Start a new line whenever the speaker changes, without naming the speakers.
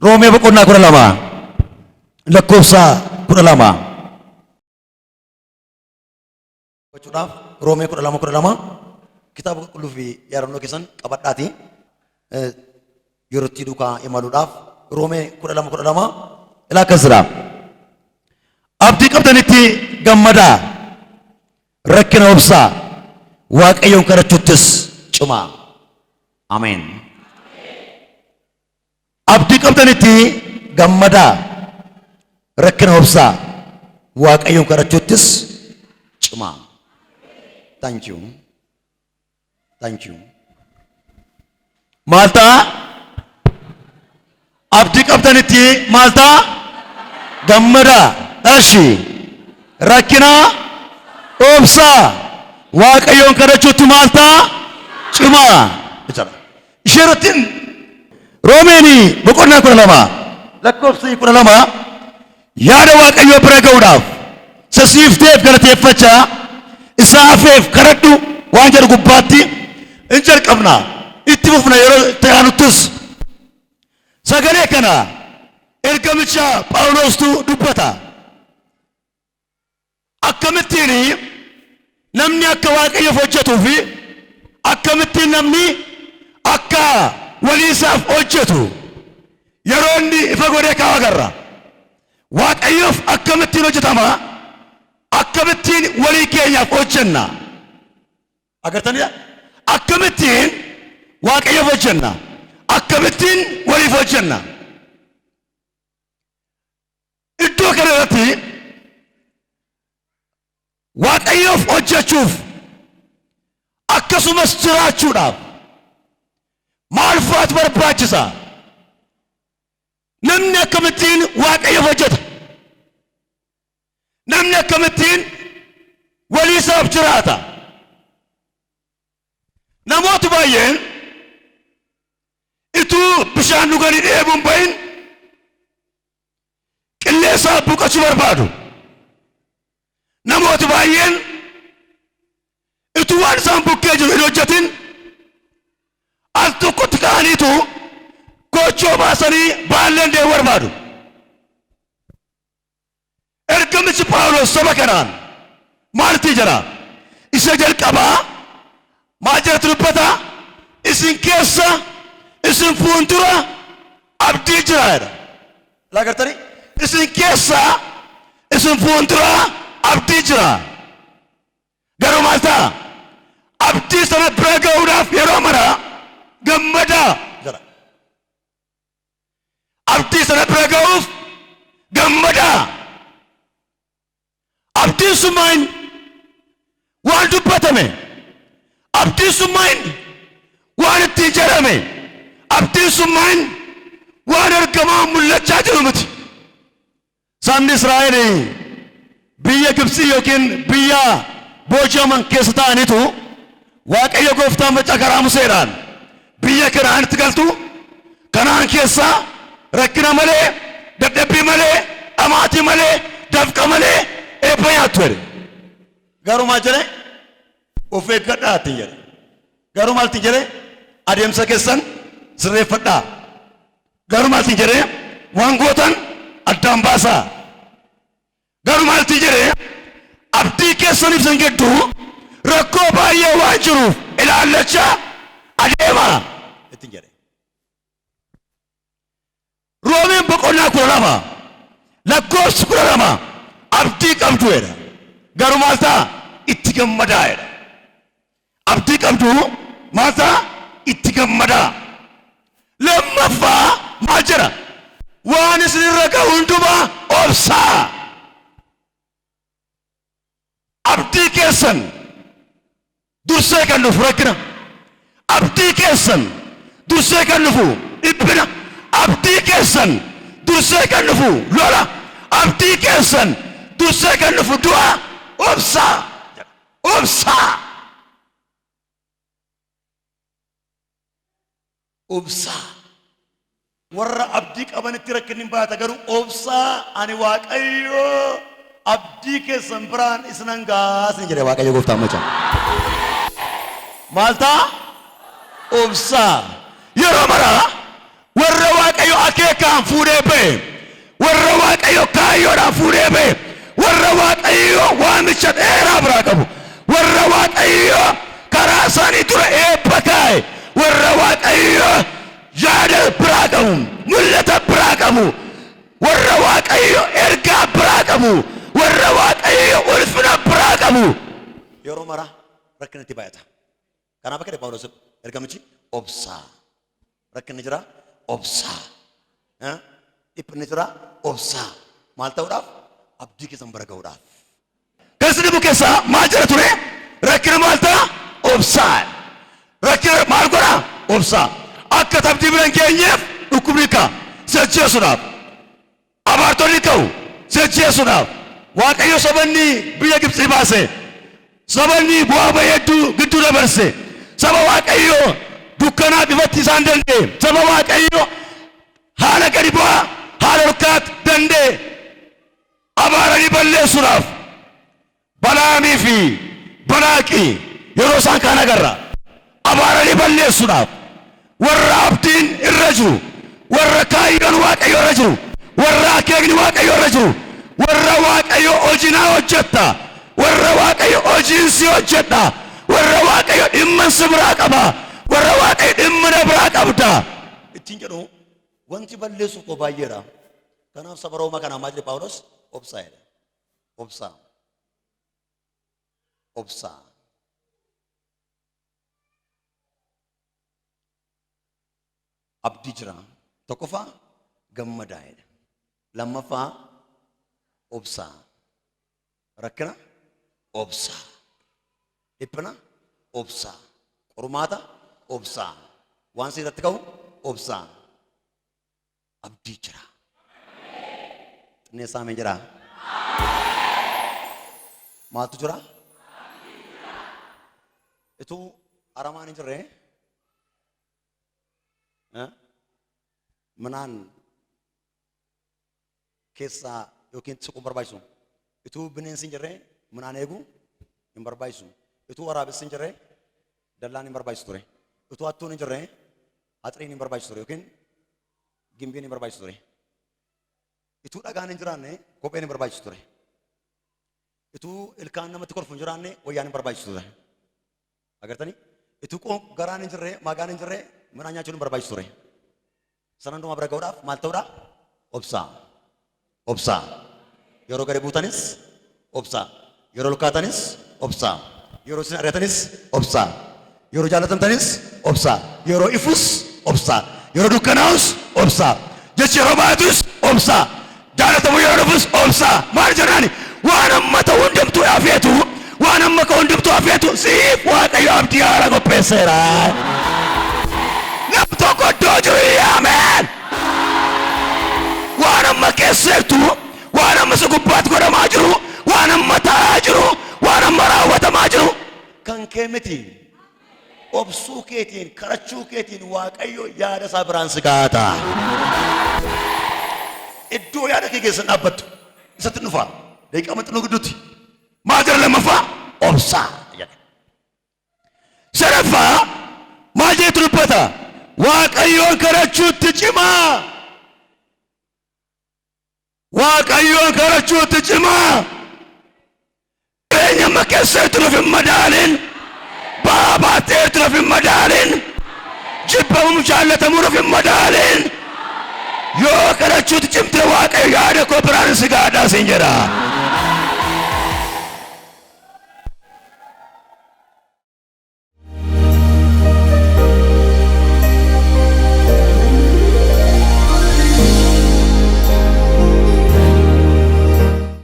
Roomee boqonnaa 12 lakkoofsa 12 gochuudhaaf Roomee 12 kitaaba qulqulluu fi yaadannoo keessan qabadhaati yerootti duukaa imaluudhaaf Roomee 12 ilaa kasira abdii qabdanitti gammadaa rakkina obsaa waaqayyoon kadhachuuttis cimaa ameen. Abdii qabdanitti gammadaa rakkina obsaa waaqayyoon kadhachuuttis cimaa. Thank you. Thank you. Malta abdii qabdanitti malta gammadaa ashi rakkina obsaa waaqayyoon kadhachuutti malta cimaa. Isheratin Roomeni boqonnaa 12 lakkoofsi 12 yaada waaqayyoo bira ga'uudhaaf sasiifteef galateeffachaa isaa afeef kadhadhu waan jedhu gubbaatti in jalqabna itti fufna yeroo ta'anuttis sagalee kana ergamicha Phaawulostu dubbata akkamittiin namni akka waaqayyoof hojjetuu fi akkamittiin namni akka waliisaaf hojjetu yeroo inni ifa godhee kaa'u agarra. Waaqayyoof akkamittiin hojjetama akkamittiin walii keenyaaf hojjenna agartanii akkamittiin waaqayyoof hojjenna akkamittiin waliif hojjenna. Iddoo kana irratti waaqayyoof hojjechuuf akkasumas jiraachuudhaaf maal faatu barbaachisa? Namni akkamittiin waaqayyoof hojjeta? Namni akkamittiin waliisaaf jiraata? Namoota baay'een ituu bishaan dhuganii dheebuun bahin qilleensa buqachuu barbaadu. Namoota baay'een ituu waan isaan bukkee jiru hin hojjetin al tokkotti ka'aniitu gochoo baasanii baalleen deemu barbaadu. Ergamichi Phaawulos saba kanaan maalti jira? Isa jalqabaa maal jedhatu dubbata? Isin keessa isin fuuldura abdii jira jedha. Laagartanii isin keessa isin fuuldura abdii jira. Garuu maal ta'a? Abdii sana bira ga'uudhaaf yeroo mara gammadaa jira. Abdii sana bira ga'uuf gammadaa. Abdiin summaan waan dubbatame, abdiin summaan waan ittiin jedhame, abdiin summaan waan argamaa mul'achaa jiru miti. Sabni Israa'el biyya Gibxii yookiin biyya booji'aman keessa ta'aniitu Waaqayyo gooftaan macaa karaa Museedhaan biyya Kanaanitti galtu. Kanaan keessa rakkina malee, dadhabbii malee, dhamaatii malee, dafqa malee eebba nyaattu jedhe. Garuu maal jedhe? Of eeggadhaa ittiin jedhe. Garuu maal ittiin jedhe? Adeemsa keessan sirreeffadhaa. Garuu maal ittiin jedhe? Waan gootan addaan baasaa. Garuu maal ittiin jedhe? Abdii keessan ibsan gidduu rakkoo baay'ee waan jiruuf ilaallachaa adeemaa ittiin jedhe. Roomeen boqonnaa 12 lakkoofsi 12 abdii qabdu jedha. Garuu maal ta'a? Itti gammadaa jedha. Abdii qabdu maal ta'a? Itti gammadaa. Lammaffaa maal jedha? Waan isinirra ga'u hundumaa obsaa. Abdii keessan dursee kan dhufu rakkina. Abdii keessan dursee kan dhufu dhiphina. Abdii keessan dursee kan dhufu lola. Abdii keessan dursee kan dhufu du'a obsaa. Obsaa. Obsaa. Warra abdii qabanitti rakkinni baata garuu obsaa ani Waaqayyo abdii keessan biraan isinan gaasin jedhe Waaqayyo gooftaan macaa. Maal ta'a? Obsaa. Yeroo maraa warra Waaqayyo akeekaan fuudhee ba'e warra Waaqayyo kaayyoodhaan fuudhee ba'e warra Waaqayyo waamicha dheeraa biraa qabu warra Waaqayyo karaa isaanii dura eebba kaa'e warra Waaqayyo yaada biraa qabu mul'ata biraa qabu warra Waaqayyo ergaa biraa qabu warra Waaqayyo ulfina biraa qabu yeroo mara rakkinatti baay'ata. Kanaaf akka Phaawulos ergamichi obsaa rakkinni jira obsaa dhiphinni jira obsaa maal ta'uudhaaf abdii keessan bara ga'uudhaaf. Keessi dhibu keessaa maal jira ture rakkina maal ta'a obsaa rakkina maal godha obsaa akka abdii bira hin geenyeef dhukkubni ka'a sejjeessuudhaaf abaartonni ka'u sejjeessuudhaaf Waaqayyo sabanni biyya Gibxii baase sabanni bu'aa ba'ii hedduu gidduu dabarse saba Waaqayyo dukkanaa ifatti isaan danda'e saba Waaqayyo haala gadi bu'aa haala rukkaat danda'e abaaranii balleessuudhaaf Balaamii fi Balaaqii yeroo isaan kaan agarra abaaranii balleessuudhaaf warra abdiin irra jiru warra kaayyoon Waaqayyo irra jiru warra akeekni Waaqayyo irra jiru warra Waaqayyo hojinaa hojjetta warra Waaqayyo hojiinsi hojjetta warra Waaqayyo dhimma si biraa qaba warra Waaqayyo dhimma na biraa qabda ittiin jedhu wanti balleessuuf koo baay'eedha. Kanaaf saba Roomaa kanaa maal jedhe Phaawulos obsaa jedha obsaa obsaa abdii jira tokkoffaa gammadaa jedha lammaffaa obsaa rakkina obsaa dhiphina obsaa qormaata obsaa waan siirratti ka'u obsaa abdii jira xinneessaa mee jira maaltu jira ituu aramaan hin jirre minaan keessaa yookiin siquun barbaachisu ituu bineensi hin jirre minaan eeguu hin barbaachisu ituu waraabessi hin jirre dallaan hin barbaachisu ture ituu hattuun hin jirre haxriin hin barbaachisu ture yookiin gimbiin hin barbaachisu ture ituu dhagaan hin jiraanne kopheen hin barbaachisu ture ituu ilkaan namatti kolfu hin jiraanne wayyaan hin barbaachisu ture agartanii ituu garaan hin jirre maagaan hin jirre minaan nyaachuun hin barbaachisu ture sanan dhuma bira ga'uudhaaf maal ta'uudha obsaa obsaa yeroo gadi buutanis obsaa yeroo lukkaatanis obsaa yeroo isin ari'atanis obsaa yeroo jaallatamtanis obsaa yeroo ifus obsaa yeroo dukkanaa'us obsaa jechi yeroo baatus obsaa jaallatamu yeroo dhufus obsaa maal jennaani waan amma ta'u hundumtuu afeetu waan amma ka hundumtuu afeetu siif Waaqayyo abdii haara qopheesseera nam tokko iddoo jiru ameen waan amma keesseertu waan amma si gubbaatti godhamaa jiru waan amma ta'aa jiru waan amma raawwatamaa jiru kan kee miti obsuu keetiin kadhachuu keetiin Waaqayyo yaada isaa biraan si gaata iddoo yaada kee keessa dhaabbattu isatti dhufa daqiiqaa maxxanuu gidduutti maal jira lammaffaa obsaa jedha sadaffaa maal jedhetu dubbata Waaqayyoon kadhachuutti cimaa Waaqayyoon kadhachuutti cimaa jireenya amma keessatti nuuf hin madaalin ba'aa baatteerti nuuf hin madaalin jibbamuun jaallatamuu nuuf hin madaalin yoo kadhachuutti cimte Waaqayyo yaada koo biraan si gaadhaa siin jedha.